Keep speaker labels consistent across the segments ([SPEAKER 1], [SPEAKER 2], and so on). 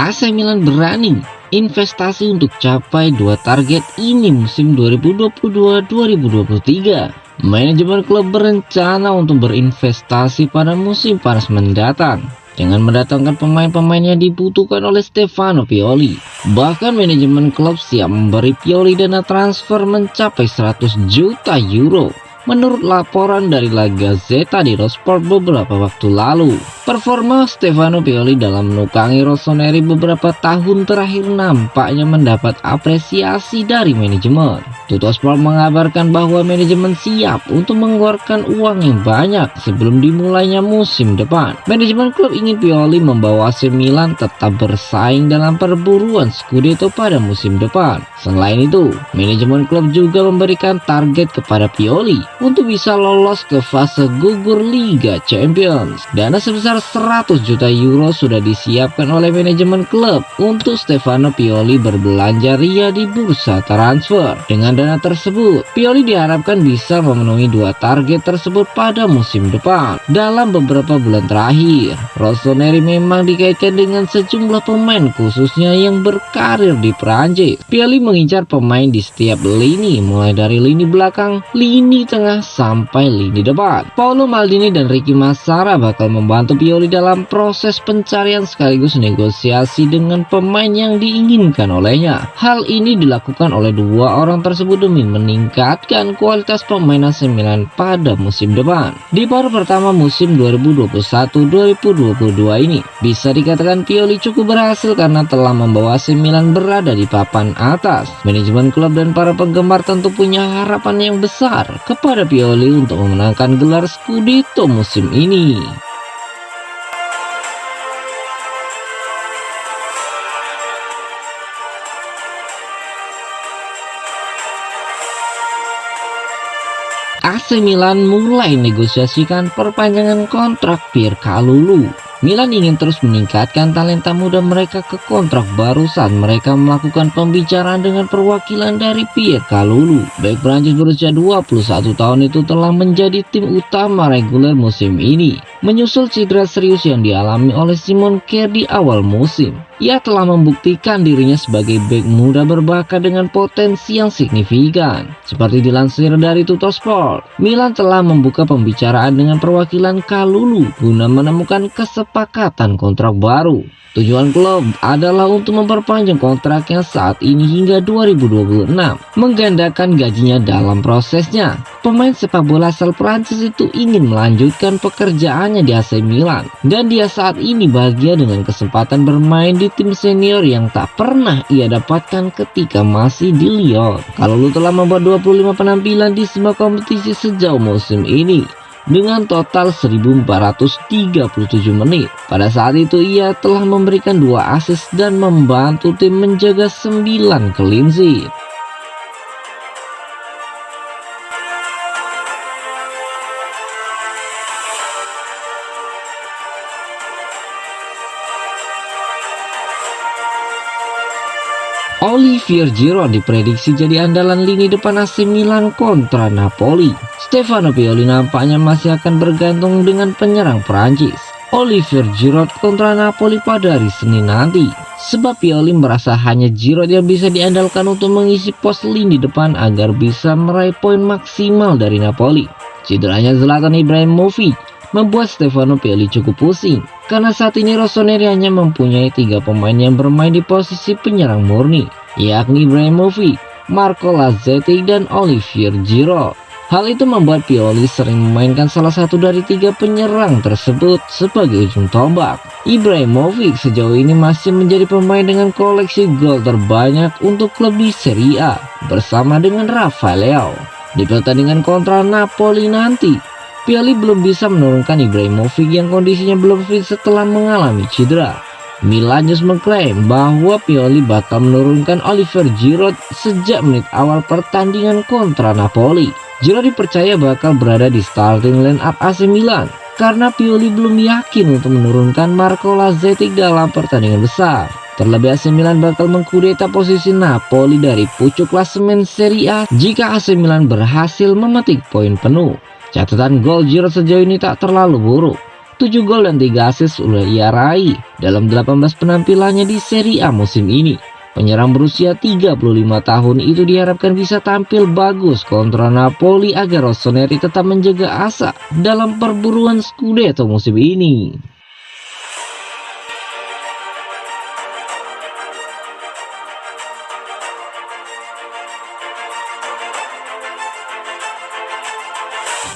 [SPEAKER 1] AC Milan berani investasi untuk capai dua target ini musim 2022-2023. Manajemen klub berencana untuk berinvestasi pada musim panas mendatang dengan mendatangkan pemain-pemain yang dibutuhkan oleh Stefano Pioli. Bahkan manajemen klub siap memberi Pioli dana transfer mencapai 100 juta euro. Menurut laporan dari La Gazzetta dello Sport beberapa waktu lalu, performa Stefano Pioli dalam menukangi Rossoneri beberapa tahun terakhir nampaknya mendapat apresiasi dari manajemen. Tuttosport mengabarkan bahwa manajemen siap untuk mengeluarkan uang yang banyak sebelum dimulainya musim depan. Manajemen klub ingin Pioli membawa AC Milan tetap bersaing dalam perburuan Scudetto pada musim depan. Selain itu, manajemen klub juga memberikan target kepada Pioli untuk bisa lolos ke fase gugur Liga Champions. Dana sebesar 100 juta euro sudah disiapkan oleh manajemen klub untuk Stefano Pioli berbelanja ria di bursa transfer. Dengan dana tersebut, Pioli diharapkan bisa memenuhi dua target tersebut pada musim depan. Dalam beberapa bulan terakhir, Rossoneri memang dikaitkan dengan sejumlah pemain khususnya yang berkarir di Prancis. Pioli mengincar pemain di setiap lini, mulai dari lini belakang, lini tengah, sampai lini depan. Paolo Maldini dan Ricky Massara bakal membantu Pioli dalam proses pencarian sekaligus negosiasi dengan pemain yang diinginkan olehnya. Hal ini dilakukan oleh dua orang tersebut demi meningkatkan kualitas pemain AC Milan pada musim depan. Di paruh pertama musim 2021-2022 ini, bisa dikatakan Pioli cukup berhasil karena telah membawa AC Milan berada di papan atas. Manajemen klub dan para penggemar tentu punya harapan yang besar kepada Pioli untuk memenangkan gelar Scudetto musim ini. AC Milan mulai negosiasikan perpanjangan kontrak Pierre Kalulu. Milan ingin terus meningkatkan talenta muda mereka ke kontrak baru saat mereka melakukan pembicaraan dengan perwakilan dari Pierre Kalulu. Bek Prancis berusia 21 tahun itu telah menjadi tim utama reguler musim ini, menyusul cedera serius yang dialami oleh Simon Kjaer di awal musim. Ia telah membuktikan dirinya sebagai bek muda berbakat dengan potensi yang signifikan. Seperti dilansir dari Tuttosport, Milan telah membuka pembicaraan dengan perwakilan Kalulu guna menemukan kesepakatan kontrak baru. Tujuan klub adalah untuk memperpanjang kontraknya saat ini hingga 2026, menggandakan gajinya dalam prosesnya. Pemain sepak bola asal Prancis itu ingin melanjutkan pekerjaannya di AC Milan, dan dia saat ini bahagia dengan kesempatan bermain di tim senior yang tak pernah ia dapatkan ketika masih di Lyon. Kalulu telah membuat 25 penampilan di semua kompetisi sejauh musim ini dengan total 1437 menit. Pada saat itu ia telah memberikan 2 assist dan membantu tim menjaga 9 clean sheet. Olivier Giroud diprediksi jadi andalan lini depan AC Milan kontra Napoli. Stefano Pioli nampaknya masih akan bergantung dengan penyerang Prancis Olivier Giroud kontra Napoli pada hari Senin nanti, sebab Pioli merasa hanya Giroud yang bisa diandalkan untuk mengisi pos lini depan agar bisa meraih poin maksimal dari Napoli. Cederanya Zlatan Ibrahimovic membuat Stefano Pioli cukup pusing, karena saat ini Rossoneri hanya mempunyai 3 pemain yang bermain di posisi penyerang murni, yakni Ibrahimovic, Marco Lazetti, dan Olivier Giroud. Hal itu membuat Pioli sering memainkan salah satu dari 3 penyerang tersebut sebagai ujung tombak. Ibrahimovic sejauh ini masih menjadi pemain dengan koleksi gol terbanyak untuk klub di Serie A bersama dengan Rafael Leao. Di pertandingan kontra Napoli nanti, Pioli belum bisa menurunkan Ibrahimovic yang kondisinya belum fit setelah mengalami cedera. Milan mengklaim bahwa Pioli bakal menurunkan Oliver Giroud sejak menit awal pertandingan kontra Napoli. Giroud dipercaya bakal berada di starting line up AC Milan karena Pioli belum yakin untuk menurunkan Marco Lazetic dalam pertandingan besar. Terlebih AC Milan bakal mengkudeta posisi Napoli dari pucuk klasemen Serie A jika AC Milan berhasil memetik poin penuh. Catatan gol Giroud sejauh ini tak terlalu buruk. 7 gol dan 3 assist sudah ia raih dalam 18 penampilannya di Serie A musim ini. Penyerang berusia 35 tahun itu diharapkan bisa tampil bagus kontra Napoli agar Rossoneri tetap menjaga asa dalam perburuan Scudetto musim ini.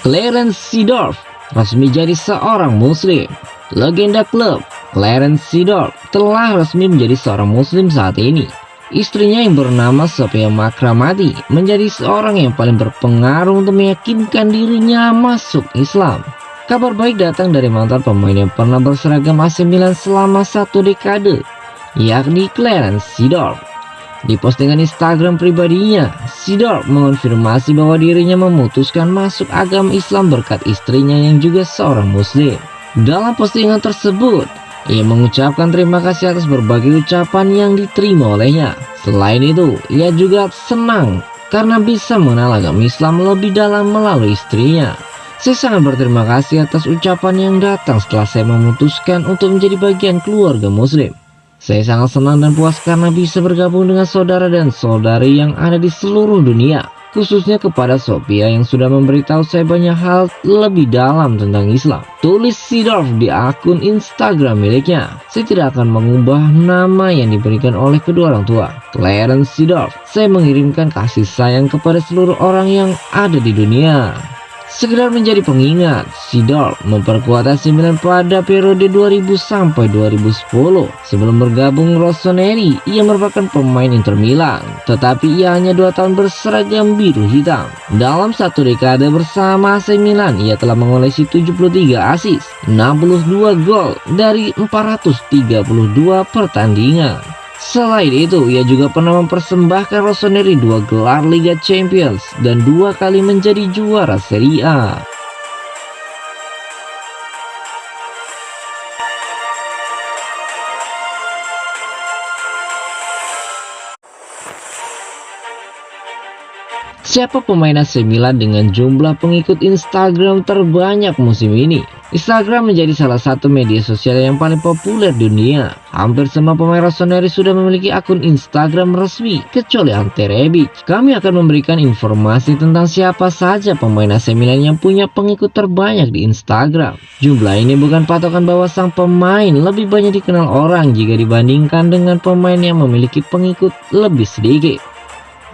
[SPEAKER 1] Clarence Seedorf resmi jadi seorang muslim. Legenda klub Clarence Seedorf telah resmi menjadi seorang muslim saat ini. Istrinya yang bernama Sophia Makramati menjadi seorang yang paling berpengaruh untuk meyakinkan dirinya masuk Islam. Kabar baik datang dari mantan pemain yang pernah berseragam AC Milan selama 1 dekade, yakni Clarence Seedorf. Di postingan Instagram pribadinya, Seedorf mengonfirmasi bahwa dirinya memutuskan masuk agama Islam berkat istrinya yang juga seorang muslim. Dalam postingan tersebut, ia mengucapkan terima kasih atas berbagai ucapan yang diterima olehnya. Selain itu, ia juga senang karena bisa mengenal agama Islam lebih dalam melalui istrinya. Saya sangat berterima kasih atas ucapan yang datang setelah saya memutuskan untuk menjadi bagian keluarga muslim. Saya sangat senang dan puas karena bisa bergabung dengan saudara dan saudari yang ada di seluruh dunia, khususnya kepada Sophia yang sudah memberitahu saya banyak hal lebih dalam tentang Islam. Tulis Seedorf di akun Instagram miliknya. Saya tidak akan mengubah nama yang diberikan oleh kedua orang tua. Clarence Seedorf, saya mengirimkan kasih sayang kepada seluruh orang yang ada di dunia. Sekedar menjadi pengingat, Seedorf memperkuat AC Milan pada periode 2000 sampai 2010. Sebelum bergabung Rossoneri, ia merupakan pemain Inter Milan, tetapi ia hanya 2 tahun berseragam biru hitam. Dalam 1 dekade bersama AC Milan, ia telah mengoleksi 73 assist, 62 gol dari 432 pertandingan. Selain itu, ia juga pernah mempersembahkan Rossoneri 2 gelar Liga Champions dan 2 kali menjadi juara Serie A. Siapa pemain AC Milan dengan jumlah pengikut Instagram terbanyak musim ini? Instagram menjadi salah satu media sosial yang paling populer di dunia. Hampir semua pemain Rossoneri sudah memiliki akun Instagram resmi, kecuali Ante Rebic. Kami akan memberikan informasi tentang siapa saja pemain AC Milan yang punya pengikut terbanyak di Instagram. Jumlah ini bukan patokan bahwa sang pemain lebih banyak dikenal orang jika dibandingkan dengan pemain yang memiliki pengikut lebih sedikit.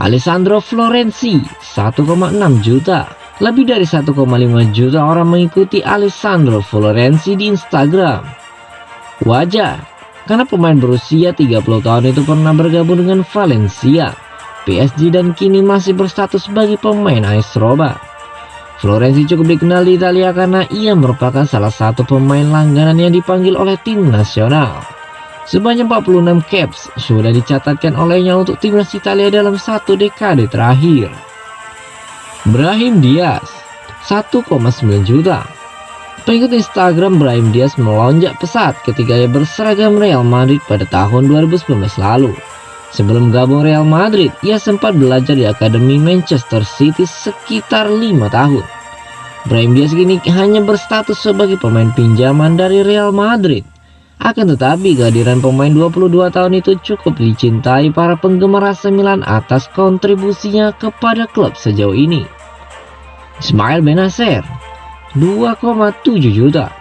[SPEAKER 1] Alessandro Florenzi 1,6 juta. Lebih dari 1,5 juta orang mengikuti Alessandro Florenzi di Instagram. Wajar, karena pemain berusia 30 tahun itu pernah bergabung dengan Valencia, PSG dan kini masih berstatus sebagai pemain AS Roma. Florenzi cukup dikenal di Italia karena ia merupakan salah satu pemain langganan yang dipanggil oleh tim nasional. Sebanyak 46 caps sudah dicatatkan olehnya untuk timnas Italia dalam 1 dekade terakhir. Brahim Diaz 1,9 juta. Pengikut Instagram Brahim Diaz melonjak pesat ketika ia berseragam Real Madrid pada tahun 2019 lalu. Sebelum gabung Real Madrid, ia sempat belajar di Akademi Manchester City sekitar 5 tahun. Brahim Diaz kini hanya berstatus sebagai pemain pinjaman dari Real Madrid. Akan tetapi kehadiran pemain 22 tahun itu cukup dicintai para penggemar AC Milan atas kontribusinya kepada klub sejauh ini. Ismail Benacer 2,7 juta.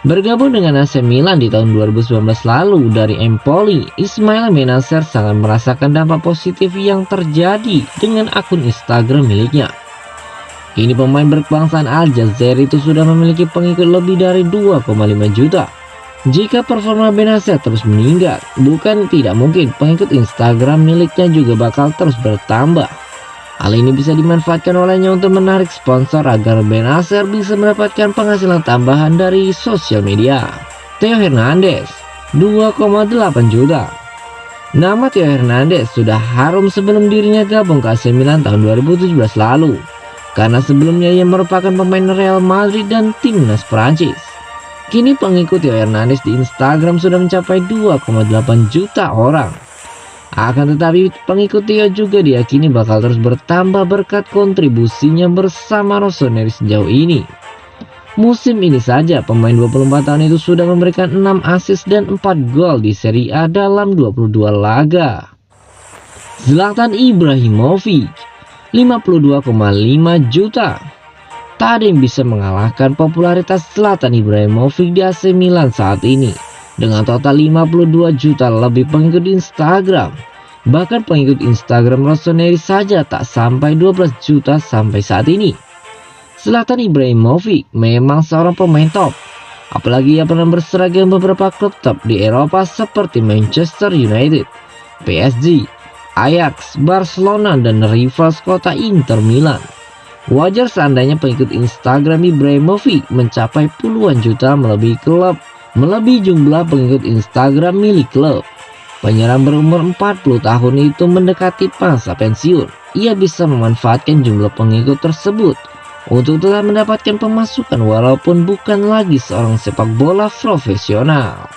[SPEAKER 1] Bergabung dengan AC Milan di tahun 2019 lalu dari Empoli, Ismail Benacer sangat merasakan dampak positif yang terjadi dengan akun Instagram miliknya. Kini pemain berkebangsaan Aljazair itu sudah memiliki pengikut lebih dari 2,5 juta. Jika performa Benacer terus meningkat, bukan tidak mungkin pengikut Instagram miliknya juga bakal terus bertambah. Hal ini bisa dimanfaatkan olehnya untuk menarik sponsor agar Benacer bisa mendapatkan penghasilan tambahan dari sosial media. Theo Hernandez 2,8 juta. Nama Theo Hernandez sudah harum sebelum dirinya gabung ke AC Milan tahun 2017 lalu, karena sebelumnya ia merupakan pemain Real Madrid dan timnas Prancis. Kini pengikut Theo Hernandez di Instagram sudah mencapai 2,8 juta orang. Akan tetapi pengikut Theo juga diyakini bakal terus bertambah berkat kontribusinya bersama Rossoneri sejauh ini. Musim ini saja pemain 24 tahun itu sudah memberikan 6 assist dan 4 gol di Serie A dalam 22 laga. Zlatan Ibrahimovic 52,5 juta. Tak ada yang bisa mengalahkan popularitas Zlatan Ibrahimovic di AC Milan saat ini. Dengan total 52 juta lebih pengikut di Instagram. Bahkan pengikut Instagram Rossoneri saja tak sampai 12 juta sampai saat ini. Zlatan Ibrahimovic memang seorang pemain top, apalagi ia pernah berseragam beberapa klub top di Eropa seperti Manchester United, PSG, Ajax, Barcelona, dan rival kota Inter Milan. Wajar seandainya pengikut Instagram Ibrahimovic mencapai puluhan juta melebihi jumlah pengikut Instagram milik klub. Penyerang berumur 40 tahun itu mendekati masa pensiun. Ia bisa memanfaatkan jumlah pengikut tersebut untuk telah mendapatkan pemasukan walaupun bukan lagi seorang sepak bola profesional.